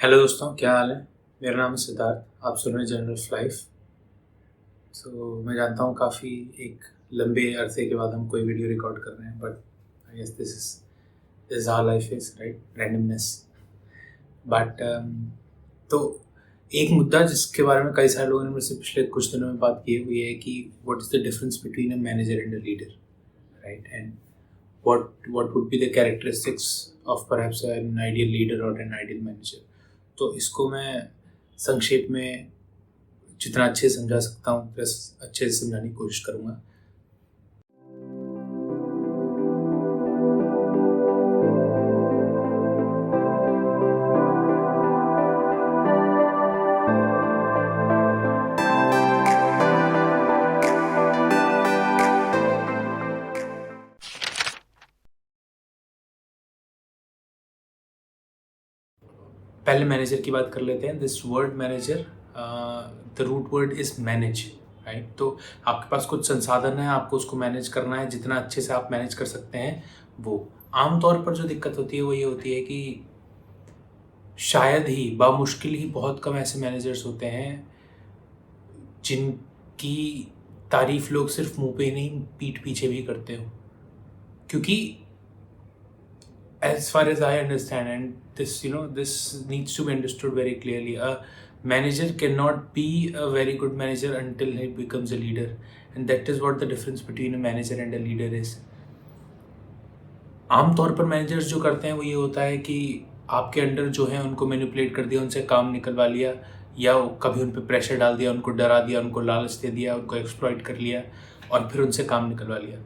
Hello दोस्तों, क्या हाल है। मेरा नाम है सिद्धार्थ। आप सुन रहे हैं जनरल ऑफ लाइफ। मैं जानता हूँ काफ़ी एक लंबे अरसे के बाद हम कोई वीडियो रिकॉर्ड कर रहे हैं, but I guess this how life is, right, randomness. But तो एक मुद्दा जिसके बारे में कई सारे लोगों ने मुझसे पिछले कुछ दिनों में बात की है वो ये है कि what is the difference between a manager and a leader, right, and what would be the characteristics of perhaps an ideal leader or an ideal manager। तो इसको मैं संक्षेप में जितना अच्छे से समझा सकता हूँ प्लस अच्छे से समझाने की कोशिश करूँगा। पहले मैनेजर की बात कर लेते हैं। This word manager, the root word is manage, right. तो आपके पास कुछ संसाधन है, आपको उसको मैनेज करना है। जितना अच्छे से आप मैनेज कर सकते हैं वो। आमतौर पर जो दिक्कत होती है वो ये होती है कि शायद ही बामुश्किल ही बहुत कम ऐसे मैनेजर्स होते हैं जिनकी तारीफ लोग सिर्फ मुंह पे ही नहीं पीठ पीछे भी करते हो। क्योंकि as far as I understand, and this needs to be understood very clearly, a manager cannot be a very good manager until he becomes a leader, and that is what the difference between a manager and a leader is। आमतौर पर managers जो करते हैं वो ये होता है कि आपके अंडर जो है उनको मैनिपुलेट कर दिया, उनसे काम निकलवा लिया, या कभी उन पर प्रेशर डाल दिया, उनको डरा दिया, उनको लालच दे दिया, उनको एक्सप्लॉइट कर लिया और फिर उनसे काम निकलवा लिया।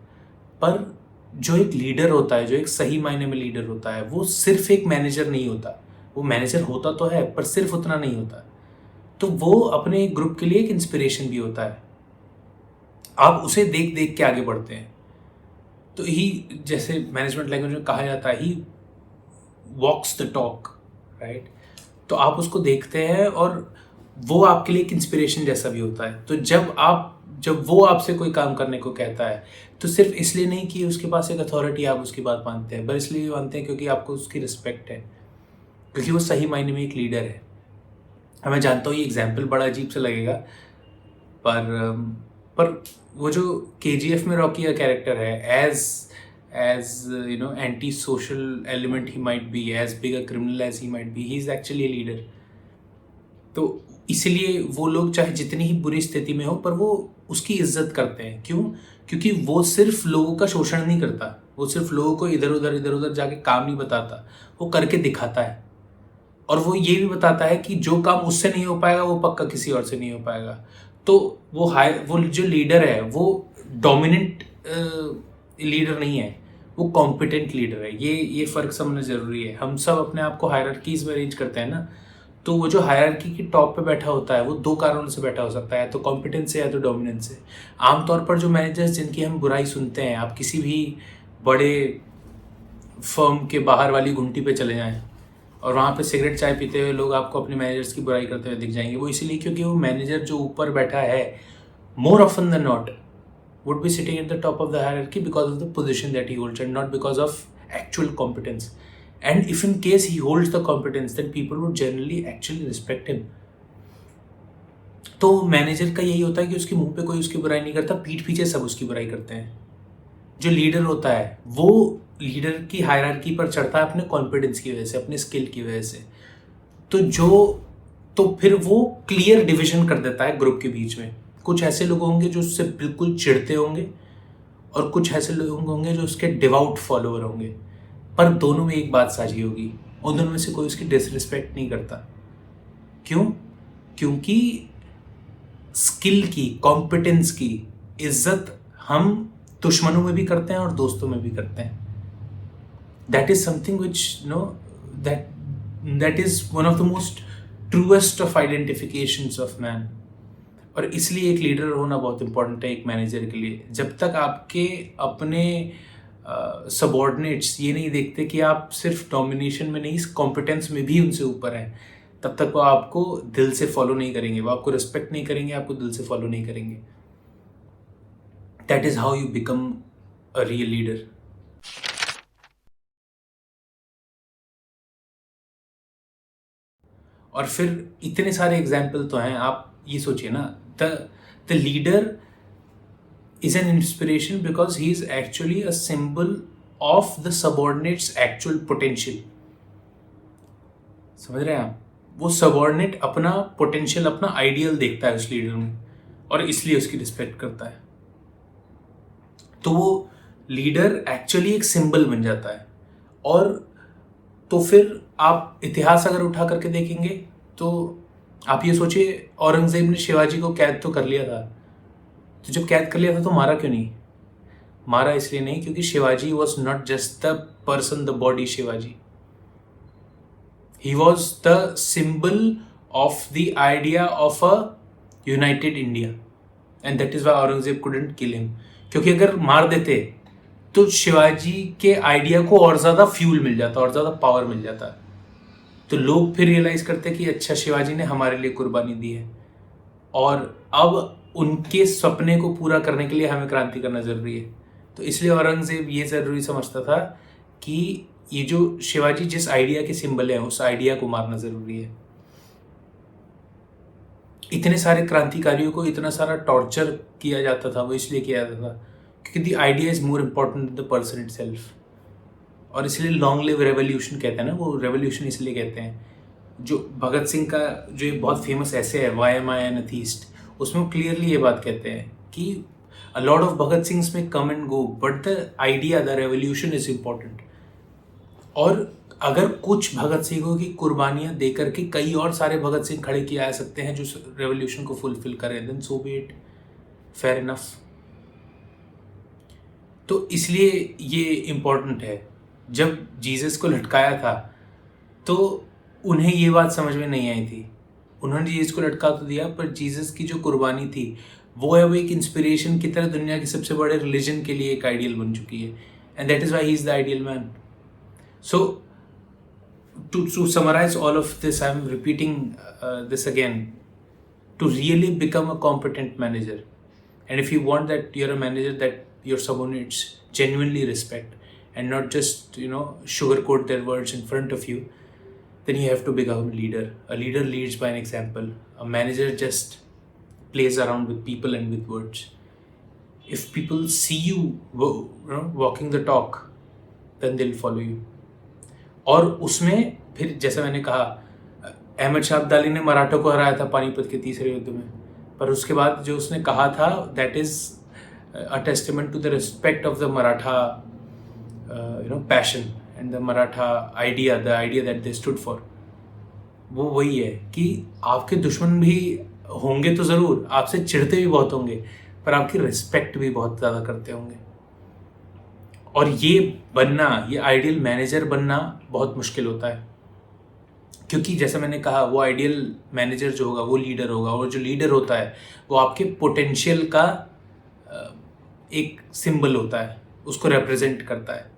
पर जो एक लीडर होता है, जो एक सही मायने में लीडर होता है, वो सिर्फ एक मैनेजर नहीं होता। वो मैनेजर होता तो है पर सिर्फ उतना नहीं होता। तो वो अपने ग्रुप के लिए एक इंस्पिरेशन भी होता है। आप उसे देख देख के आगे बढ़ते हैं। तो ही, जैसे मैनेजमेंट लैंग्वेज में कहा जाता है, ही वॉक्स द टॉक, राइट। तो आप उसको देखते हैं और वो आपके लिए एक इंस्पिरेशन जैसा भी होता है। तो जब वो आपसे कोई काम करने को कहता है तो सिर्फ इसलिए नहीं कि उसके पास एक अथॉरिटी, आप उसकी बात मानते हैं, पर इसलिए भी मानते हैं क्योंकि आपको उसकी रिस्पेक्ट है, क्योंकि वो सही मायने में एक लीडर है। मैं जानता हूँ ये एग्जाम्पल बड़ा अजीब सा लगेगा, पर वो जो KGF में रॉकी का कैरेक्टर है, as anti social element he might be, as big a criminal as he might be, he is actually a leader. तो इसलिए वो लोग चाहे जितनी ही बुरी स्थिति में हो पर वो उसकी इज्जत करते हैं। क्यों? क्योंकि वो सिर्फ लोगों का शोषण नहीं करता, वो सिर्फ लोगों को इधर उधर जाके काम नहीं बताता, वो करके दिखाता है। और वो ये भी बताता है कि जो काम उससे नहीं हो पाएगा वो पक्का किसी और से नहीं हो पाएगा। तो वो जो लीडर है वो डोमिनेंट लीडर नहीं है, वो कॉम्पिटेंट लीडर है। ये फ़र्क समझना ज़रूरी है। हम सब अपने आप को हायरार्कीज़ में अरेंज करते हैं ना, तो वो जो हायरार्की की टॉप पे बैठा होता है वो दो कारणों से बैठा हो सकता है, तो कॉम्पिटेंस से या तो डोमिनेंस से। आमतौर पर जो मैनेजर्स जिनकी हम बुराई सुनते हैं, आप किसी भी बड़े फर्म के बाहर वाली घुंटी पे चले जाएं और वहाँ पे सिगरेट चाय पीते हुए लोग आपको अपने मैनेजर्स की बुराई करते हुए दिख जाएंगे। वो इसीलिए क्योंकि वो मैनेजर जो ऊपर बैठा है, more often than not would be sitting at the top of the hierarchy because of the position that he holds and not because of actual competence। And if in case he holds the competence, then people would generally actually respect him। तो manager का यही होता है कि उसके मुंह पे कोई उसकी बुराई नहीं करता, पीठ पीछे सब उसकी बुराई करते हैं। जो लीडर होता है वो लीडर की हायरार्की पर चढ़ता है अपने कॉन्फिडेंस की वजह से, अपने स्किल की वजह से। तो फिर वो क्लियर डिवीजन कर देता है ग्रुप के बीच में। कुछ ऐसे लोग होंगे जो उससे बिल्कुल चिढ़ते होंगे और कुछ ऐसे लोग होंगे जो उसके डिवाउट फॉलोअर होंगे, पर दोनों में एक बात साझी होगी, उन दोनों में से कोई उसकी डिसरिस्पेक्ट नहीं करता। क्यों? क्योंकि स्किल की, कॉम्पिटेंस की इज्जत हम दुश्मनों में भी करते हैं और दोस्तों में भी करते हैं। That is something which that is one of the most truest of identifications of man. और इसलिए एक लीडर होना बहुत इंपॉर्टेंट है एक मैनेजर के लिए। जब तक आपके अपने सबॉर्डिनेट्स ये नहीं देखते कि आप सिर्फ डोमिनेशन में नहीं, कॉम्पिटेंस में भी उनसे ऊपर हैं, तब तक वो आपको दिल से फॉलो नहीं करेंगे, वो आपको रिस्पेक्ट नहीं करेंगे, आपको दिल से फॉलो नहीं करेंगे। That is how you become a real leader. और फिर इतने सारे एग्जाम्पल तो हैं, आप ये सोचिए ना, the leader is an inspiration because he is actually a symbol of the subordinate's actual potential. समझ रहे हैं आप? वो सबॉर्डिनेट अपना पोटेंशियल, अपना आइडियल देखता है उस लीडर में और इसलिए उसकी रिस्पेक्ट करता है। तो वो लीडर एक्चुअली एक सिंबल बन जाता है। और तो फिर आप इतिहास अगर उठा करके देखेंगे तो आप ये सोचिए, औरंगजेब ने शिवाजी को कैद तो कर लिया था, तो जब कैद कर लिया था तो मारा क्यों नहीं? मारा इसलिए नहीं क्योंकि Shivaji was not just the person, the body Shivaji, he was the symbol of the idea of a united India, and that is why Aurangzeb couldn't kill him. क्योंकि अगर मार देते तो शिवाजी के आइडिया को और ज़्यादा फ्यूल मिल जाता, और ज़्यादा पावर मिल जाता, तो लोग फिर रियलाइज करते कि अच्छा शिवाजी ने हमारे लिए कुर्बानी दी है, और अब उनके सपने को पूरा करने के लिए हमें क्रांति करना ज़रूरी है। तो इसलिए औरंगजेब ये ज़रूरी समझता था कि ये जो शिवाजी जिस आइडिया के सिंबल है उस आइडिया को मारना ज़रूरी है। इतने सारे क्रांतिकारियों को इतना सारा टॉर्चर किया जाता था, वो इसलिए किया जाता था क्योंकि the idea is more important then the person itself. और इसलिए लॉन्ग लिव रेवोल्यूशन कहते हैं ना, वो रेवोल्यूशन इसलिए कहते हैं। जो भगत सिंह का जो एक बहुत फेमस ऐसे है, why am I an atheist, उसमें वो क्लियरली ये बात कहते हैं कि a lot of Bhagat Singhs may come and go but the idea, the revolution is important. और अगर कुछ भगत सिंहों की कुर्बानियां देकर के कई और सारे भगत सिंह खड़े किए जा सकते हैं जो रेवोल्यूशन को फुलफिल करें, then so be it, fair enough. तो इसलिए ये इम्पोर्टेंट है। जब जीसस को लटकाया था तो उन्हें ये बात समझ में नहीं आई थी, उन्होंने जीसस को लटका तो दिया, पर जीसस की जो कुर्बानी थी वो है वो एक इंस्पिरेशन की तरह दुनिया के सबसे बड़े रिलीजन के लिए एक आइडियल बन चुकी है, and that is why he is the ideal man. So to summarize all of this, I'm repeating this again. To really become a competent manager, and if you want that you're a manager that your subordinates genuinely respect and not just sugarcoat their words in front of you, then you have to become a leader. A leader leads by an example. A manager just plays around with people and with words. If people see you walking the talk, then they'll follow you. और उसमें फिर जैसे मैंने कहा, अहमद शाह अब्दाली ने मराठों को हराया था पानीपत के तीसरे युद्ध में, पर उसके बाद जो उसने कहा था that is a testament to the respect of the Maratha passion and the Maratha idea, the idea that they stood for. वो वही है कि आपके दुश्मन भी होंगे तो ज़रूर, आपसे चिढ़ते भी बहुत होंगे, पर आपकी रिस्पेक्ट भी बहुत ज़्यादा करते होंगे। और ये बनना, ये आइडियल मैनेजर बनना बहुत मुश्किल होता है, क्योंकि जैसे मैंने कहा वो आइडियल मैनेजर जो होगा वो लीडर होगा, और जो लीडर होता है वो आपके पोटेंशियल का एक सिंबल होता है, उसको रिप्रेजेंट करता है।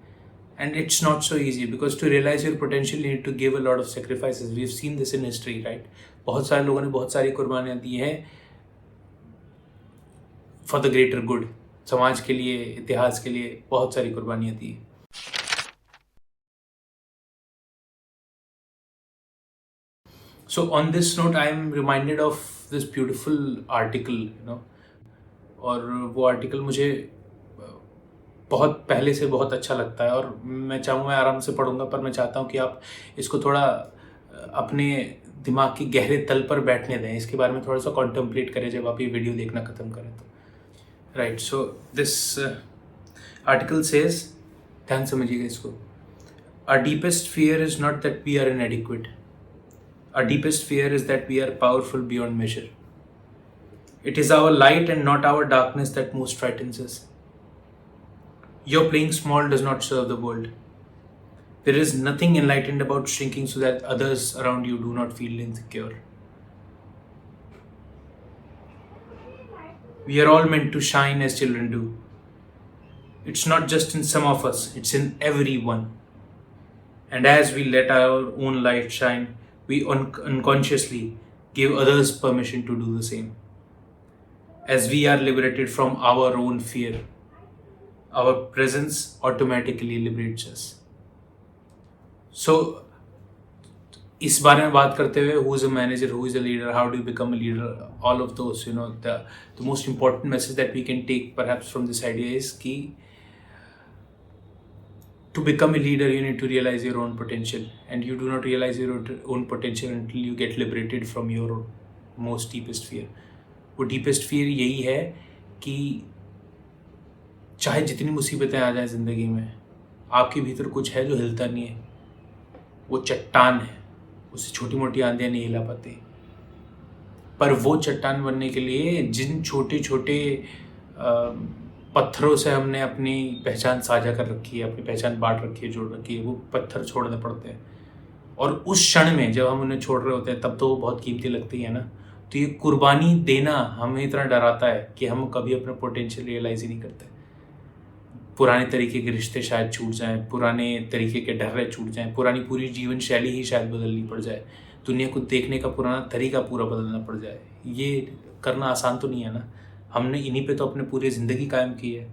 And it's not so easy because to realise your potential you need to give a lot of sacrifices. We have seen this in history, right? बहुत सारे लोगों ने बहुत सारी कुर्बानियाँ दी हैं फॉर द ग्रेटर गुड, समाज के लिए, इतिहास के लिए बहुत सारी कुर्बानियाँ दी। So on this note, I am reminded of this beautiful article, और वो आर्टिकल मुझे बहुत पहले से बहुत अच्छा लगता है, और मैं चाहूँगा मैं आराम से पढ़ूंगा, पर मैं चाहता हूँ कि आप इसको थोड़ा अपने दिमाग के गहरे तल पर बैठने दें, इसके बारे में थोड़ा सा कॉन्टेम्पलेट करें जब आप ये वीडियो देखना ख़त्म करें तो। Right, so this article says, ध्यान समझिएगा इसको, our deepest fear is not that we are inadequate, our deepest fear is that we are powerful beyond measure. It is our light and not our darkness that most frightens us. Your playing small does not serve the world. There is nothing enlightened about shrinking so that others around you do not feel insecure. We are all meant to shine as children do. It's not just in some of us, it's in everyone. And as we let our own light shine, we unconsciously give others permission to do the same. As we are liberated from our own fear, our presence automatically liberates us. So, इस बारे में बात करते हुए, who is a manager, who is a leader, how do you become a leader, all of those, you know, the most important message that we can take perhaps from this idea is कि to become a leader you need to realize your own potential, and you do not realize your own potential until you get liberated from your most deepest fear. वो deepest fear यही है कि चाहे जितनी मुसीबतें आ जाए ज़िंदगी में, आपके भीतर कुछ है जो हिलता नहीं है, वो चट्टान है, उससे छोटी मोटी आंधियाँ नहीं हिला पाती। पर वो चट्टान बनने के लिए जिन छोटे छोटे पत्थरों से हमने अपनी पहचान साझा कर रखी है, अपनी पहचान बांट रखी है, जोड़ रखी है, वो पत्थर छोड़ने पड़ते हैं। और उस क्षण में जब हम उन्हें छोड़ रहे होते हैं तब तो वो बहुत कीमती लगती है ना। तो ये कुर्बानी देना हमें इतना डराता है कि हम कभी अपना पोटेंशियल रियलाइज़ ही नहीं करते। पुराने तरीके के रिश्ते शायद छूट जाएँ, पुराने तरीके के ढर्रे छूट जाएँ, पुरानी पूरी जीवन शैली ही शायद बदलनी पड़ जाए, दुनिया को देखने का पुराना तरीका पूरा बदलना पड़ जाए। ये करना आसान तो नहीं है ना। हमने इन्हीं पे तो अपनी पूरी ज़िंदगी कायम की है।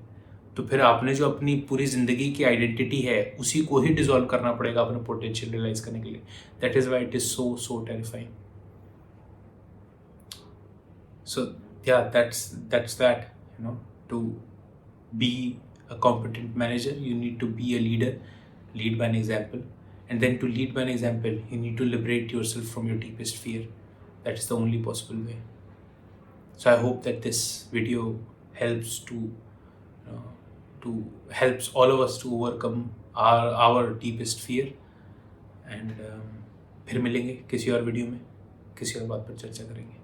तो फिर आपने जो अपनी पूरी ज़िंदगी की आइडेंटिटी है, उसी को ही डिसॉल्व करना पड़ेगा अपने पोटेंशियल रियलाइज़ करने के लिए। That is why it is so terrifying. So yeah, that's that. You know, to be a competent manager, you need to be a leader, lead by an example, and then to lead by an example, you need to liberate yourself from your deepest fear. That is the only possible way. So I hope that this video helps to helps all of us to overcome our deepest fear. And फिर मिलेंगे किसी और video में, किसी और बात पर चर्चा करेंगे।